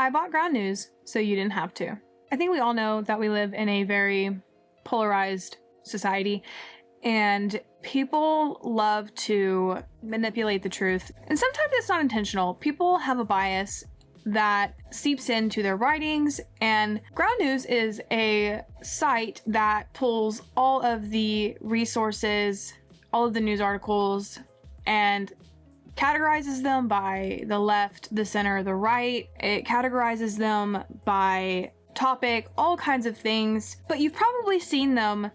I bought Ground News so you didn't have to. I think we all know that we live in a very polarized society, and people love to manipulate the truth. And sometimes it's not intentional. People have a bias that seeps into their writings, and Ground News is a site that pulls all of the resources, all of the news articles, and categorizes them by the left, the center, the right. It categorizes them by topic, all kinds of things. But you've probably seen them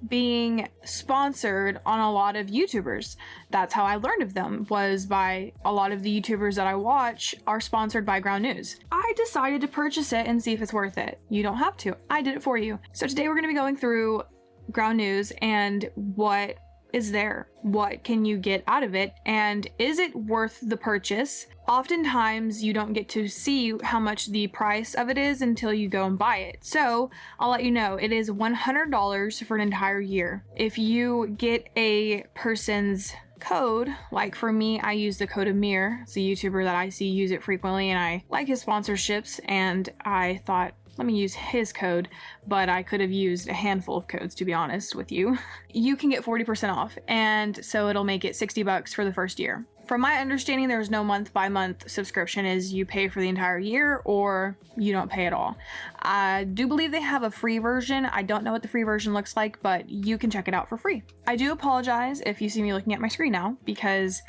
being sponsored on a lot of YouTubers. That's how I learned of them, was by a lot of the YouTubers that I watch are sponsored by Ground News. I decided to purchase it and see if it's worth it. You don't have to. I did it for you. So today we're going to be going through Ground News and what is there? What can you get out of it? And is it worth the purchase? Oftentimes you don't get to see how much the price of it is until you go and buy it. So I'll let you know, it is $100 for an entire year. If you get a person's code, like for me, I use the code Amir. It's a YouTuber that I see use it frequently, and I like his sponsorships, and I thought, let me use his code, but I could have used a handful of codes, to be honest with you. You can get 40% off, and so it'll make it $60 for the first year. From my understanding, there's no month-by-month subscription, as you pay for the entire year or you don't pay at all. I do believe they have a free version. I don't know what the free version looks like, but you can check it out for free. I do apologize if you see me looking at my screen now, because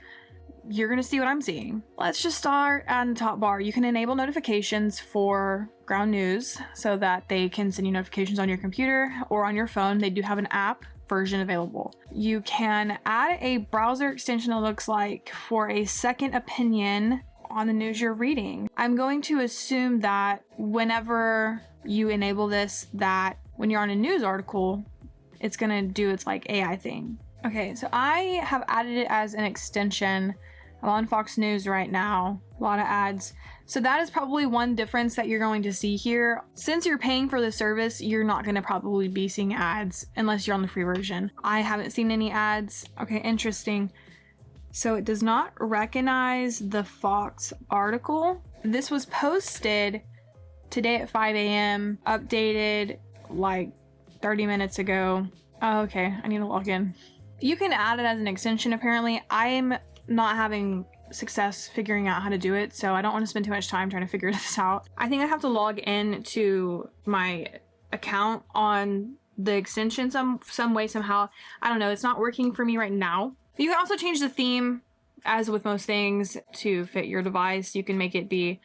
you're gonna see what I'm seeing. Let's just start at the top bar. You can enable notifications for Ground News so that they can send you notifications on your computer or on your phone. They do have an app version available. You can add a browser extension, it looks like, for a second opinion on the news you're reading. I'm going to assume that whenever you enable this, that when you're on a news article, it's gonna do its like AI thing. Okay, so I have added it as an extension. I'm on Fox News right now, a lot of ads. So that is probably one difference that you're going to see here. Since you're paying for the service, you're not gonna probably be seeing ads unless you're on the free version. I haven't seen any ads. Okay, interesting. So it does not recognize the Fox article. This was posted today at 5 a.m., updated like 30 minutes ago. Oh, okay, I need to log in. You can add it as an extension, apparently. I'm not having success figuring out how to do it, so I don't want to spend too much time trying to figure this out. I think I have to log in to my account on the extension some way, somehow. I don't know, it's not working for me right now. You can also change the theme, as with most things, to fit your device. You can make it be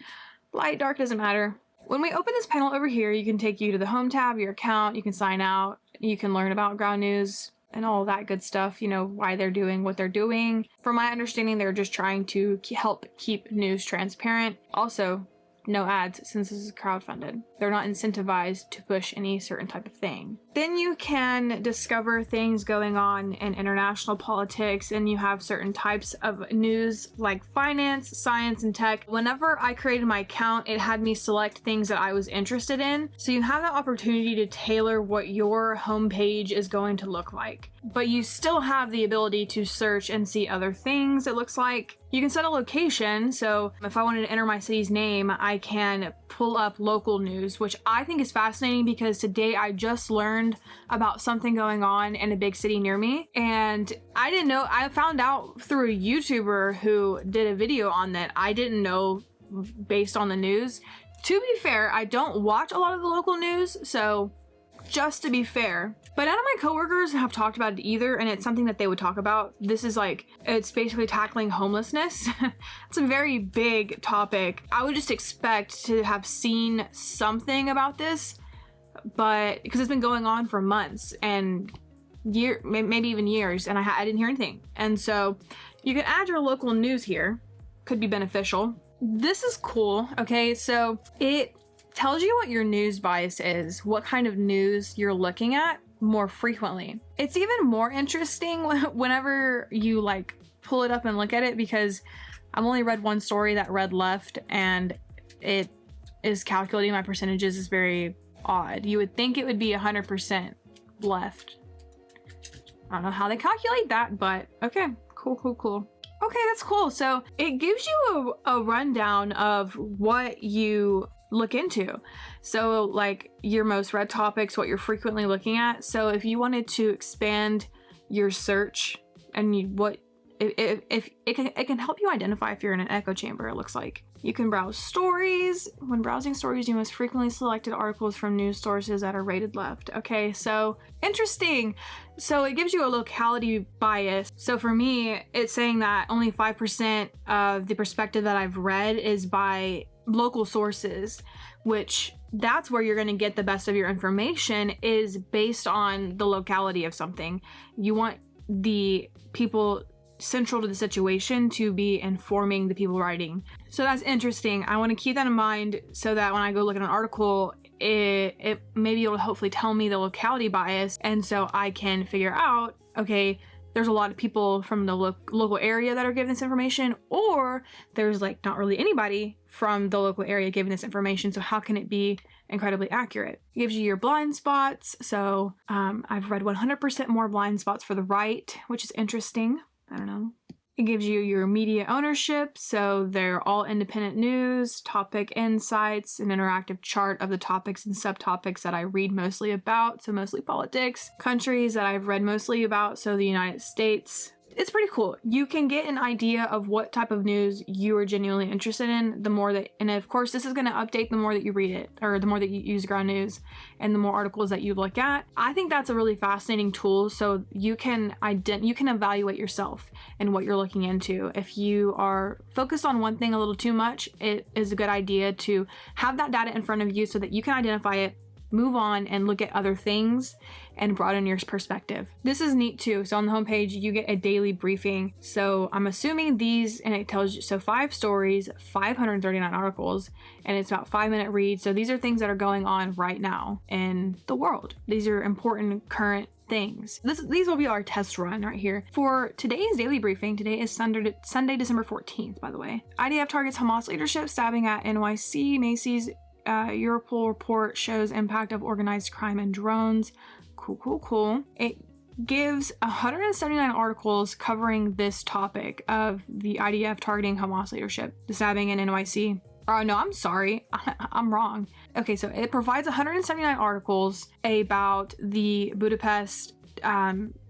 light, dark, doesn't matter. When we open this panel over here, you can take you to the home tab, your account, you can sign out, you can learn about Ground News and all that good stuff, you know, why they're doing what they're doing. From my understanding, they're just trying to help keep news transparent. Also, no ads, since this is crowdfunded. They're not incentivized to push any certain type of thing. Then you can discover things going on in international politics, and you have certain types of news like finance, science, and tech. Whenever I created my account, it had me select things that I was interested in. So you have the opportunity to tailor what your homepage is going to look like. But you still have the ability to search and see other things, it looks like. You can set a location, so if I wanted to enter my city's name, I can pull up local news, which I think is fascinating because today I just learned about something going on in a big city near me, and I didn't know. I found out through a YouTuber who did a video on that. I didn't know based on the news. To be fair, I don't watch a lot of the local news, so just to be fair. But none of my coworkers have talked about it either, and it's something that they would talk about. This is like, it's basically tackling homelessness. It's a very big topic. I would just expect to have seen something about this, but because it's been going on for months and maybe even years, and I didn't hear anything. And so you can add your local news here. Could be beneficial. This is cool. Okay, so it tells you what your news bias is, what kind of news you're looking at more frequently. It's even more interesting whenever you like pull it up and look at it, because I've only read one story that read left, and it is calculating my percentages is very odd. You would think it would be 100% left. I don't know how they calculate that, but okay, cool. Okay, that's cool. So it gives you a rundown of what you look into. So like your most read topics, what you're frequently looking at. So if you wanted to expand your search and if it can help you identify if you're in an echo chamber, it looks like. You can browse stories. When browsing stories, you most frequently selected articles from news sources that are rated left. Okay, so interesting. So it gives you a locality bias. So for me, it's saying that only 5% of the perspective that I've read is by local sources, which that's where you're going to get the best of your information, is based on the locality of something. You want the people central to the situation to be informing the people writing. So that's interesting. I want to keep that in mind so that when I go look at an article, it may be able to hopefully tell me the locality bias, and so I can figure out, okay, there's a lot of people from the local area that are giving this information, or there's like not really anybody from the local area giving this information, so how can it be incredibly accurate? It gives you your blind spots. So I've read 100% more blind spots for the right, which is interesting. I don't know. It gives you your media ownership, so they're all independent news, topic insights, an interactive chart of the topics and subtopics that I read mostly about, so mostly politics, countries that I've read mostly about, so the United States. It's pretty cool. You can get an idea of what type of news you are genuinely interested in the more that, and of course this is going to update the more that you read it, or the more that you use ground news and the more articles that you look at. I think that's a really fascinating tool, so you can evaluate yourself and what you're looking into. If you are focused on one thing a little too much, it is a good idea to have that data in front of you so that you can identify it, move on, and look at other things and broaden your perspective. This is neat too. So on the homepage, you get a daily briefing. So I'm assuming these, and it tells you, so 5 stories, 539 articles, and it's about 5-minute reads. So these are things that are going on right now in the world. These are important current things. These will be our test run right here. For today's daily briefing, today is Sunday, December 14th, by the way. IDF targets Hamas leadership, stabbing at NYC. Macy's Europol report shows impact of organized crime and drones. Cool. It gives 179 articles covering this topic of the IDF targeting Hamas leadership, the stabbing in NYC. Oh no, I'm sorry. I'm wrong. Okay, so it provides 179 articles about the Budapest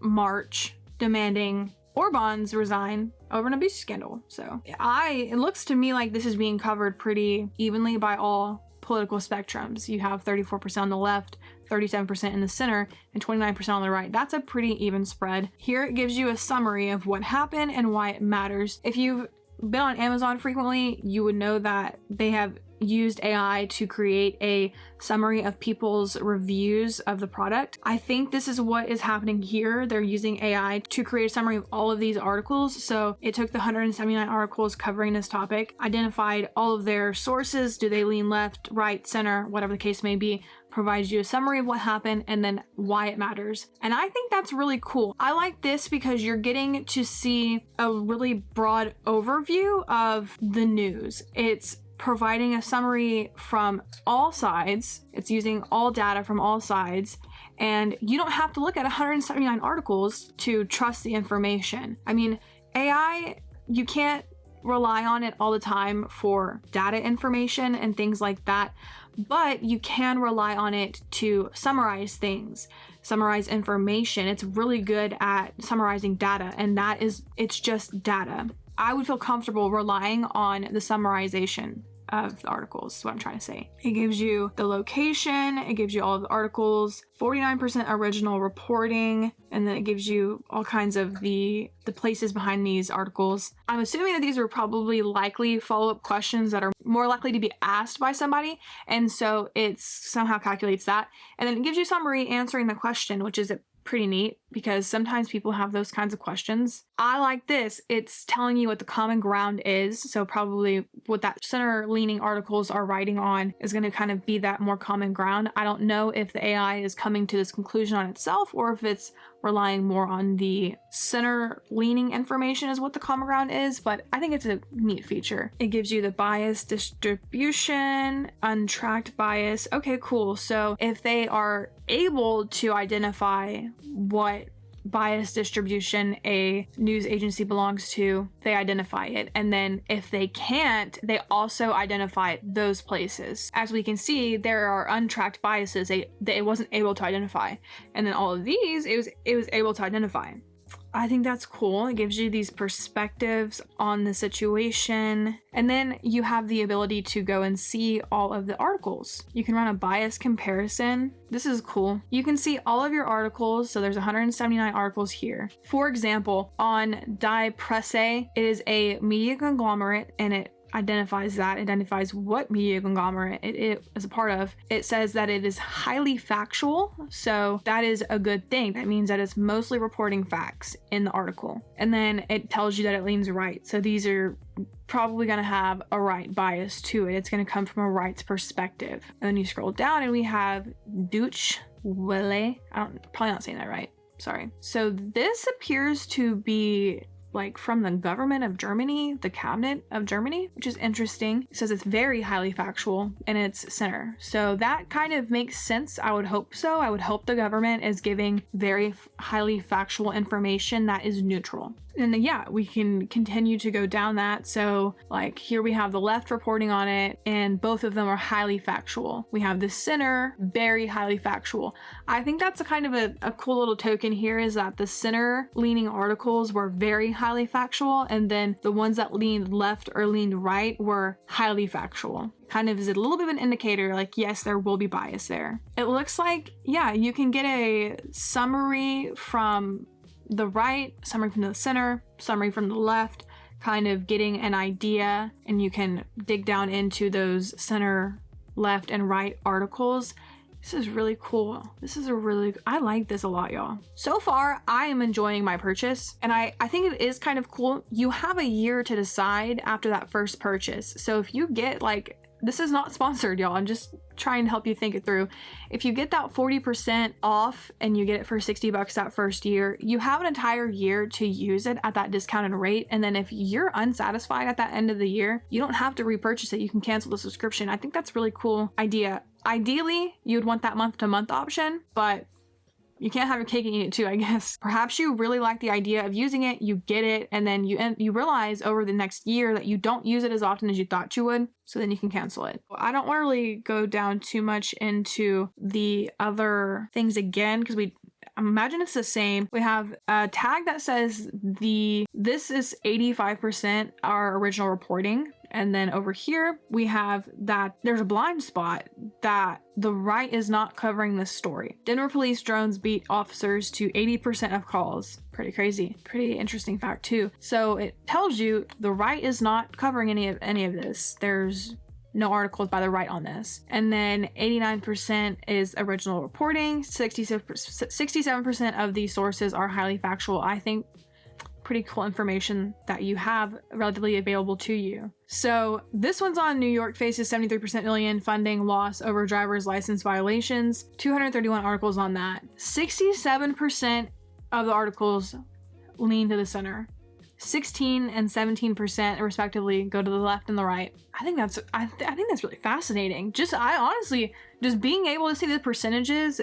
march demanding Orban's resign over an abuse scandal. So it looks to me like this is being covered pretty evenly by all political spectrums. You have 34% on the left, 37% in the center, and 29% on the right. That's a pretty even spread. Here it gives you a summary of what happened and why it matters. If you've been on Amazon frequently, you would know that they have used AI to create a summary of people's reviews of the product. I think this is what is happening here. They're using AI to create a summary of all of these articles. So it took the 179 articles covering this topic, identified all of their sources. Do they lean left, right, center, whatever the case may be, provides you a summary of what happened and then why it matters. And I think that's really cool. I like this because you're getting to see a really broad overview of the news. It's providing a summary from all sides. It's using all data from all sides, and you don't have to look at 179 articles to trust the information. I mean, AI, you can't rely on it all the time for data information and things like that, but you can rely on it to summarize things, summarize information. It's really good at summarizing data, and it's just data. I would feel comfortable relying on the summarization of the articles, is what I'm trying to say. It gives you the location, it gives you all of the articles, 49% original reporting, and then it gives you all kinds of the places behind these articles. I'm assuming that these are probably likely follow-up questions that are more likely to be asked by somebody, and so it somehow calculates that. And then it gives you summary answering the question, which is pretty neat because sometimes people have those kinds of questions. I like this. It's telling you what the common ground is. So probably what that center leaning articles are writing on is going to kind of be that more common ground. I don't know if the AI is coming to this conclusion on itself or if it's relying more on the center leaning information is what the common ground is, but I think it's a neat feature. It gives you the bias distribution, untracked bias. Okay, cool. So if they are able to identify what bias distribution a news agency belongs to, they identify it. And then if they can't, they also identify those places. As we can see, there are untracked biases that it wasn't able to identify. And then all of these, it was able to identify. I think that's cool. It gives you these perspectives on the situation. And then you have the ability to go and see all of the articles. You can run a bias comparison. This is cool. You can see all of your articles. So there's 179 articles here. For example, on Die Presse, it is a media conglomerate, and it identifies what media conglomerate it is a part of. It says that it is highly factual, so that is a good thing. That means that it's mostly reporting facts in the article. And then it tells you that it leans right, so these are probably going to have a right bias to it. It's going to come from a rights perspective. And then you scroll down and we have Deutsche Welle. Probably not saying that right, sorry. So this appears to be like from the government of Germany, the cabinet of Germany, which is interesting. It says it's very highly factual in its center. So that kind of makes sense. I would hope so. I would hope the government is giving very highly factual information that is neutral. And then, yeah, we can continue to go down that. So like here we have the left reporting on it, and both of them are highly factual. We have the center, very highly factual. I think that's a kind of a cool little token here, is that the center leaning articles were very highly factual, and then the ones that leaned left or leaned right were highly factual. Kind of is a little bit of an indicator, like, yes, there will be bias there. It looks like, yeah, you can get a summary from the right, summary from the center, summary from the left, kind of getting an idea, and you can dig down into those center, left, and right articles. This is really cool. I like this a lot, y'all. So far, I am enjoying my purchase, and I think it is kind of cool. You have a year to decide after that first purchase. So if you get like, this is not sponsored, y'all. I'm just trying to help you think it through. If you get that 40% off and you get it for $60 that first year, you have an entire year to use it at that discounted rate. And then if you're unsatisfied at that end of the year, you don't have to repurchase it. You can cancel the subscription. I think that's a really cool idea. Ideally, you'd want that month-to-month option, but you can't have your cake and eat it too, I guess. Perhaps you really like the idea of using it, you get it, and then you realize over the next year that you don't use it as often as you thought you would, so then you can cancel it. I don't want to really go down too much into the other things again, because I imagine it's the same. We have a tag that says this is 85% our original reporting. And then over here, we have that there's a blind spot that the right is not covering this story. Denver police drones beat officers to 80% of calls. Pretty crazy. Pretty interesting fact too. So it tells you the right is not covering any of this. There's no articles by the right on this. And then 89% is original reporting. 67% of these sources are highly factual. I think pretty cool information that you have relatively available to you. So this one's on New York faces 73% million funding loss over driver's license violations. 231 articles on that. 67% of the articles lean to the center. 16 and 17% respectively go to the left and the right. I think that's really fascinating. I honestly just being able to see the percentages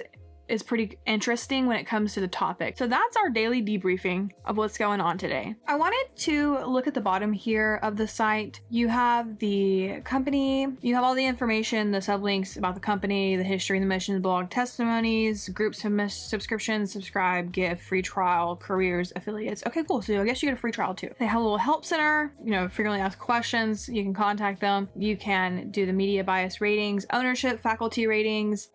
is pretty interesting when it comes to the topic. So that's our daily debriefing of what's going on today. I wanted to look at the bottom here of the site. You have the company, you have all the information, the sublinks about the company, the history, the mission, blog testimonies, group subscriptions, subscribe, gift, free trial, careers, affiliates. Okay, cool. So I guess you get a free trial too. They have a little help center, frequently asked questions. You can contact them. You can do the media bias ratings, ownership, factuality ratings,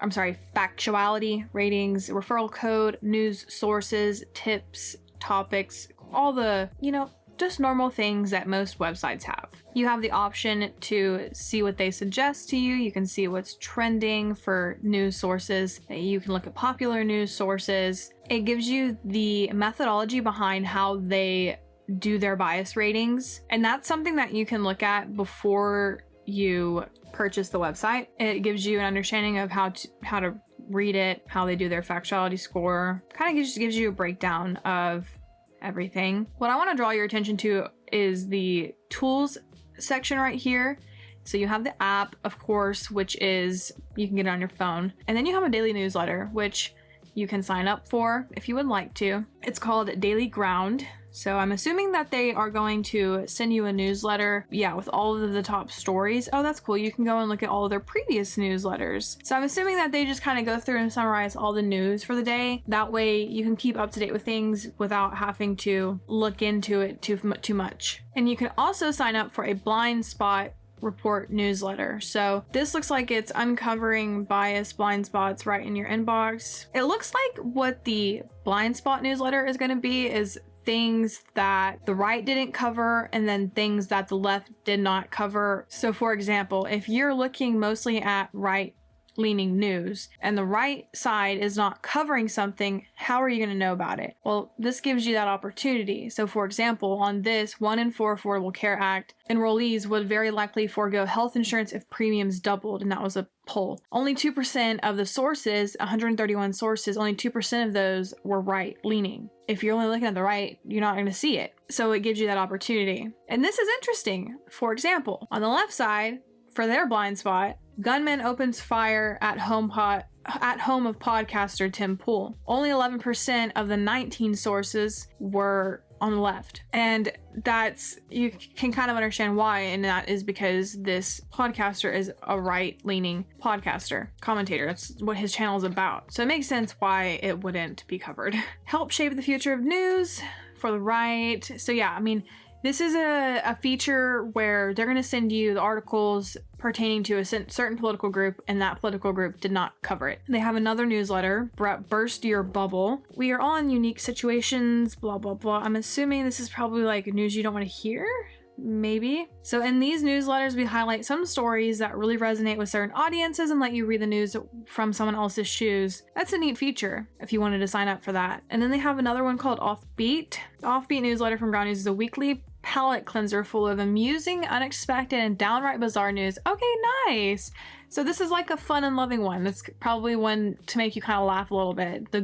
ratings, referral code, news sources, tips, topics, all the, just normal things that most websites have. You have the option to see what they suggest to you. You can see what's trending for news sources. You can look at popular news sources. It gives you the methodology behind how they do their bias ratings. And that's something that you can look at before you purchase the website. It gives you an understanding of how to read it, how they do their factuality score. Kind of just gives you a breakdown of everything. What I want to draw your attention to is the tools section right here. So you have the app, of course, which is, you can get it on your phone. And then you have a daily newsletter, which you can sign up for if you would like to. It's called Daily Ground. So I'm assuming that they are going to send you a newsletter, with all of the top stories. Oh, that's cool. You can go and look at all of their previous newsletters. So I'm assuming that they just kind of go through and summarize all the news for the day. That way you can keep up to date with things without having to look into it too much. And you can also sign up for a blind spot report newsletter. So this looks like it's uncovering bias blind spots right in your inbox. It looks like what the blind spot newsletter is going to be is things that the right didn't cover and then things that the left did not cover. So for example, if you're looking mostly at right-leaning news and the right side is not covering something, how are you going to know about it? Well, this gives you that opportunity. So for example, on this 1 in 4 Affordable Care Act, enrollees would very likely forego health insurance if premiums doubled, and that was a poll. Only 2% of the sources, 131 sources, only 2% of those were right-leaning. If you're only looking at the right, you're not going to see it. So it gives you that opportunity. And this is interesting. For example, on the left side, for their blind spot, gunman opens fire at home of podcaster Tim Pool. Only 11% of the 19 sources were on the left. And that's, you can kind of understand why, and that is because this podcaster is a right-leaning podcaster, commentator. That's what his channel is about. So it makes sense why it wouldn't be covered. Help shape the future of news for the right. So yeah, I mean, this is a feature where they're going to send you the articles pertaining to a certain political group, and that political group did not cover it. They have another newsletter, Burst Your Bubble. We are all in unique situations, blah, blah, blah. I'm assuming this is probably like news you don't want to hear? Maybe. So in these newsletters, we highlight some stories that really resonate with certain audiences and let you read the news from someone else's shoes. That's a neat feature if you wanted to sign up for that. And then they have another one called Offbeat. The Offbeat newsletter from Ground News is a weekly palate cleanser full of amusing, unexpected, and downright bizarre news. Okay, nice. So this is like a fun and loving one. That's probably one to make you kind of laugh a little bit. The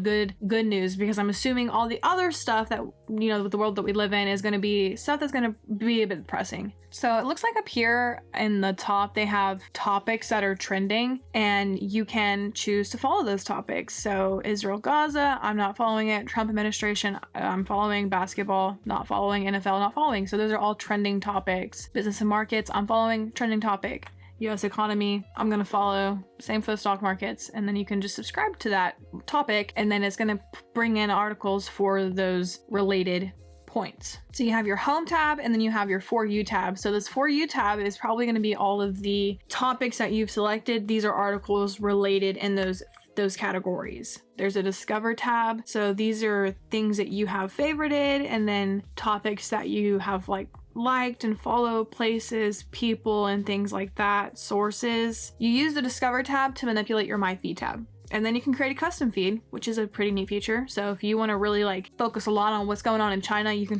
good news, because I'm assuming all the other stuff that, with the world that we live in is going to be stuff that's going to be a bit depressing. So it looks like up here in the top, they have topics that are trending and you can choose to follow those topics. So Israel, Gaza, I'm not following it. Trump administration, I'm following. Basketball, not following. NFL, not following. So those are all trending topics. Business and markets, I'm following. Trending topic. US economy, I'm going to follow. Same for the stock markets. And then you can just subscribe to that topic and then it's going to bring in articles for those related points. So you have your home tab and then you have your For You tab. So this For You tab is probably going to be all of the topics that you've selected. These are articles related in those categories. There's a Discover tab. So these are things that you have favorited and then topics that you have liked and follow, places, people, and things like that, sources. You use the Discover tab to manipulate your My Feed tab. And then you can create a custom feed, which is a pretty neat feature. So if you want to really focus a lot on what's going on in China, you can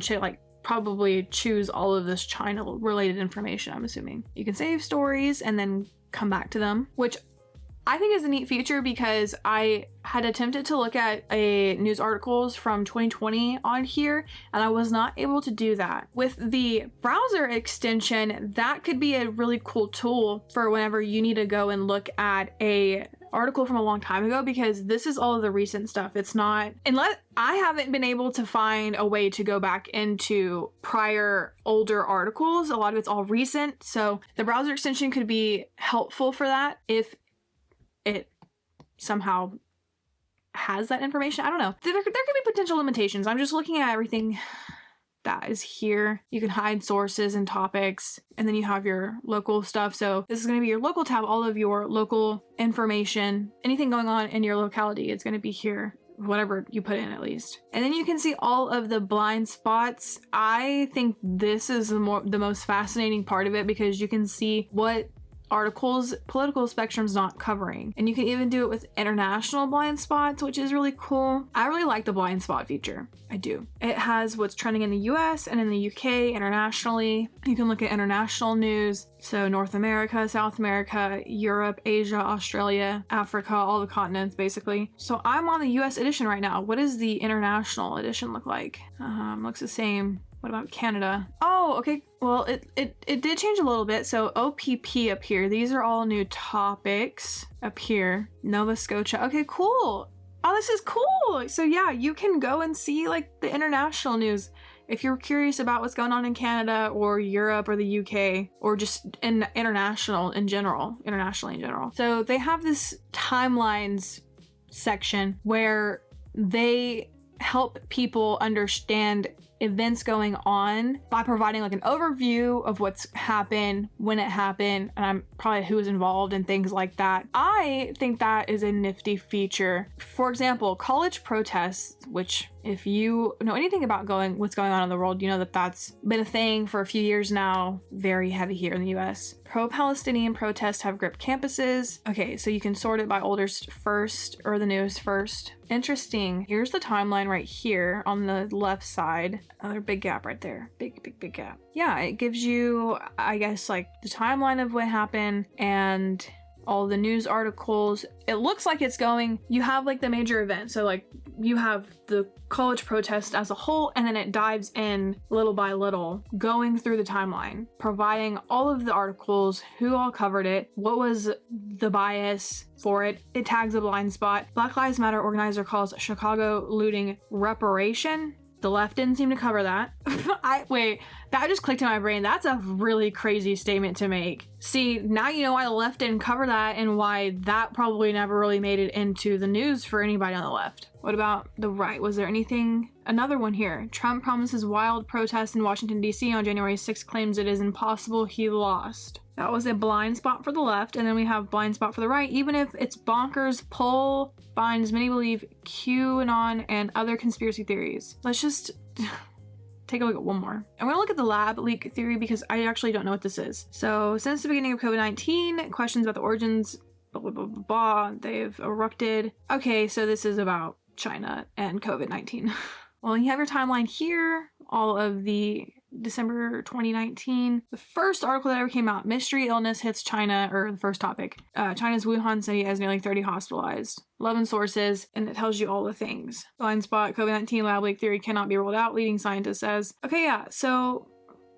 probably choose all of this China related information, I'm assuming. You can save stories and then come back to them, which I think is a neat feature because I had attempted to look at news articles from 2020 on here and I was not able to do that. With the browser extension, that could be a really cool tool for whenever you need to go and look at a article from a long time ago, because this is all of the recent stuff. It's not, unless I haven't been able to find a way to go back into prior older articles. A lot of it's all recent. So the browser extension could be helpful for that if it somehow has that information. I don't know. There could be potential limitations. I'm just looking at everything that is here. You can hide sources and topics, and then you have your local stuff. So this is going to be your local tab, all of your local information, anything going on in your locality, it's going to be here, whatever you put in at least. And then you can see all of the blind spots. I think this is the most fascinating part of it, because you can see what articles political spectrum's not covering, and you can even do it with international blind spots, which is really cool. I really like the blind spot feature. I do. It has what's trending in the US and in the UK internationally. You can look at international news, so North America, South America, Europe, Asia, Australia, Africa, all the continents basically. So I'm on the US edition right now. What does the international edition look like? Looks the same. What about Canada? Oh, okay. Well, it did change a little bit. So OPP up here. These are all new topics up here. Nova Scotia. Okay, cool. Oh, this is cool. So yeah, you can go and see like the international news. If you're curious about what's going on in Canada or Europe or the UK or just internationally in general. So they have this timelines section where they help people understand events going on by providing like an overview of what's happened, when it happened, and probably who was involved and things like that. I think that is a nifty feature. For example, college protests, which if you know anything about what's going on in the world, you know that that's been a thing for a few years now, very heavy here in the US. Pro-Palestinian protests have gripped campuses. Okay, so you can sort it by oldest first or the newest first. Interesting. Here's the timeline right here on the left side. Another big gap right there. Big gap. Yeah, it gives you, I guess, like the timeline of what happened and all the news articles. It looks like it's going, you have like the major event. So like you have the college protest as a whole, and then it dives in little by little, going through the timeline, providing all of the articles, who all covered it, what was the bias for it. It tags a blind spot. Black Lives Matter organizer calls Chicago looting reparation. The left didn't seem to cover that. Wait, that just clicked in my brain. That's a really crazy statement to make. See, now you know why the left didn't cover that and why that probably never really made it into the news for anybody on the left. What about the right? Was there anything? Another one here. Trump promises wild protests in Washington, D.C. on January 6th, claims it is impossible he lost. That was a blind spot for the left, and then we have blind spot for the right. Even if it's bonkers, poll finds many believe QAnon and other conspiracy theories. Let's just take a look at one more. I'm gonna look at the lab leak theory because I actually don't know what this is. So since the beginning of COVID-19, questions about the origins, blah, blah, blah, blah, blah, they've erupted. Okay, so this is about China and COVID-19. Well, you have your timeline here, all of the December 2019. The first article that ever came out, mystery illness hits China, or the first topic. China's Wuhan city has nearly 30 hospitalized. 11 sources, and it tells you all the things. Blind spot, COVID-19 lab leak theory cannot be ruled out, leading scientist says. Okay, yeah, so,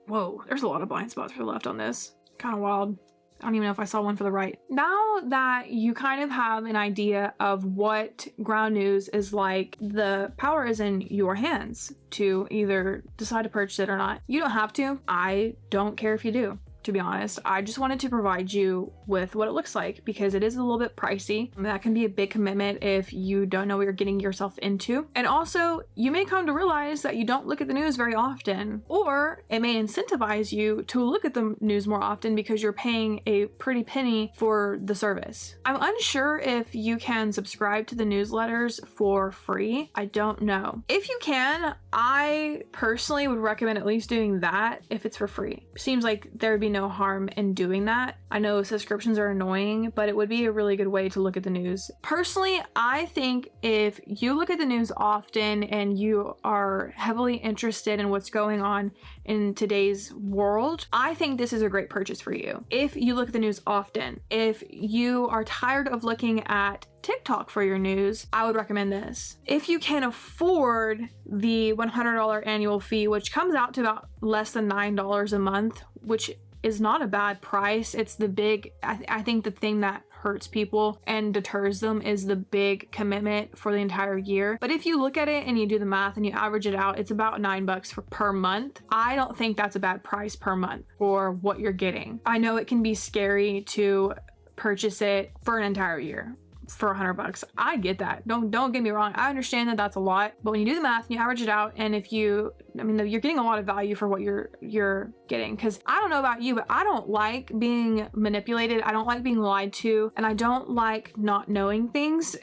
whoa, there's a lot of blind spots for the left on this. Kind of wild. I don't even know if I saw one for the right. Now that you kind of have an idea of what ground news is like, the power is in your hands to either decide to purchase it or not. You don't have to. I don't care if you do, to be honest. I just wanted to provide you with what it looks like because it is a little bit pricey. That can be a big commitment if you don't know what you're getting yourself into. And also, you may come to realize that you don't look at the news very often, or it may incentivize you to look at the news more often because you're paying a pretty penny for the service. I'm unsure if you can subscribe to the newsletters for free. I don't know. If you can, I personally would recommend at least doing that if it's for free. Seems like there would be no harm in doing that. I know subscriptions are annoying, but it would be a really good way to look at the news. Personally, I think if you look at the news often and you are heavily interested in what's going on in today's world, I think this is a great purchase for you. If you look at the news often, if you are tired of looking at TikTok for your news, I would recommend this. If you can afford the $100 annual fee, which comes out to about less than $9 a month, which is not a bad price. It's the big, I think the thing that hurts people and deters them is the big commitment for the entire year. But if you look at it and you do the math and you average it out, it's about $9 per month. I don't think that's a bad price per month for what you're getting. I know it can be scary to purchase it for an entire year for $100. I get that. Don't get me wrong. I understand that that's a lot, but when you do the math and you average it out, and if you, I mean, you're getting a lot of value for what you're getting. Because I don't know about you, but I don't like being manipulated. I don't like being lied to, and I don't like not knowing things.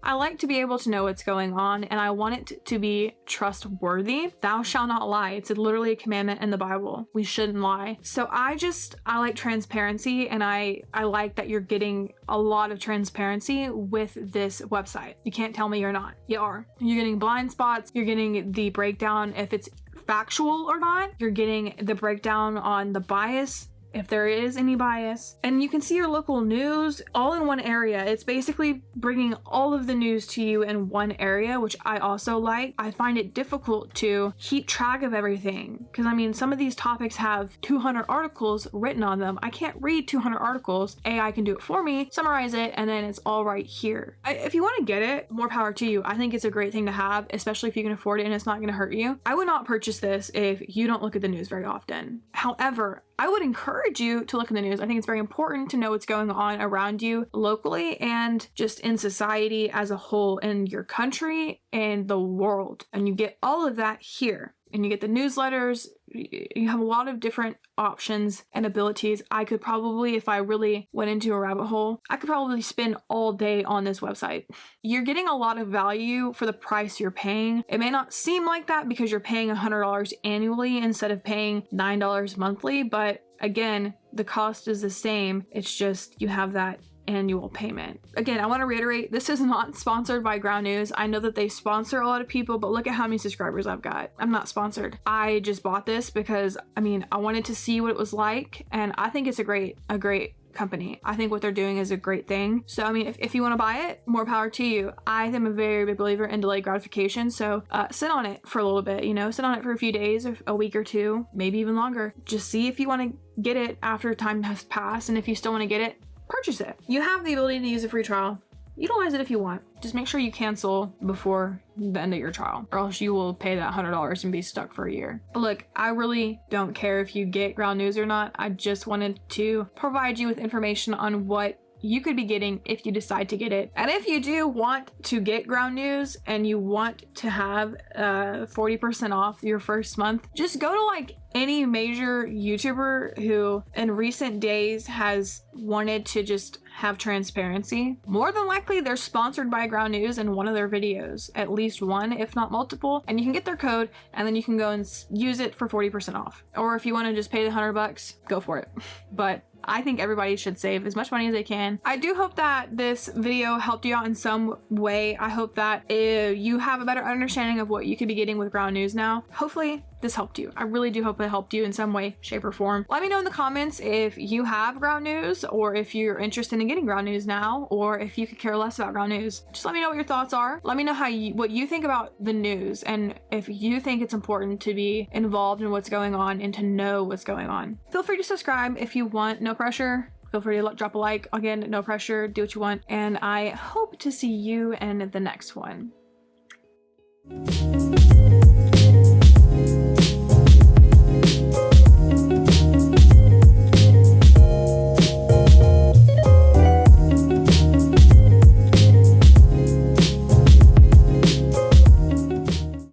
I like to be able to know what's going on, and I want it to be trustworthy. Thou shalt not lie. It's literally a commandment in the Bible. We shouldn't lie. So I like transparency, and I like that you're getting a lot of transparency with this website. You can't tell me you're not. You are. You're getting blind spots. You're getting the breakdown if it's factual or not. You're getting the breakdown on the bias if there is any bias, and you can see your local news all in one area. It's basically bringing all of the news to you in one area, which I also like. I find it difficult to keep track of everything because I mean, some of these topics have 200 articles written on them. I can't read 200 articles. AI can do it for me, summarize it, and then it's all right here. If you want to get it, more power to you. I think it's a great thing to have, especially if you can afford it and it's not going to hurt you. I would not purchase this if you don't look at the news very often. However, I would encourage you to look in the news. I think it's very important to know what's going on around you locally and just in society as a whole, in your country and the world. And you get all of that here. And you get the newsletters. You have a lot of different options and abilities. I could probably, if I really went into a rabbit hole, I could probably spend all day on this website. You're getting a lot of value for the price you're paying. It may not seem like that because you're paying $100 annually instead of paying $9 monthly, but again, the cost is the same. It's just you have that annual payment. Again, I want to reiterate, this is not sponsored by Ground News. I know that they sponsor a lot of people, but look at how many subscribers I've got. I'm not sponsored. I just bought this because I mean, I wanted to see what it was like, and I think it's a great company. I think what they're doing is a great thing. So I mean, if you want to buy it, more power to you. I am a very big believer in delayed gratification. So sit on it for a little bit, sit on it for a few days or a week or two, maybe even longer. Just see if you want to get it after time has passed, and if you still want to get it, purchase it. You have the ability to use a free trial. Utilize it if you want. Just make sure you cancel before the end of your trial, or else you will pay that $100 and be stuck for a year. But look, I really don't care if you get Ground News or not. I just wanted to provide you with information on what you could be getting if you decide to get it. And if you do want to get Ground News and you want to have 40% off your first month, just go to like any major YouTuber who in recent days has wanted to just have transparency. More than likely they're sponsored by Ground News in one of their videos, at least one, if not multiple, and you can get their code and then you can go and use it for 40% off. Or if you want to just pay the $100, go for it. But I think everybody should save as much money as they can. I do hope that this video helped you out in some way. I hope that you have a better understanding of what you could be getting with Ground News now. Hopefully this helped you. I really do hope it helped you in some way, shape, or form. Let me know in the comments if you have Ground News, or if you're interested in getting Ground News now, or if you could care less about Ground News. Just let me know what your thoughts are. Let me know what you think about the news, and if you think it's important to be involved in what's going on and to know what's going on. Feel free to subscribe if you want. No pressure. Feel free to drop a like. Again, no pressure. Do what you want. And I hope to see you in the next one.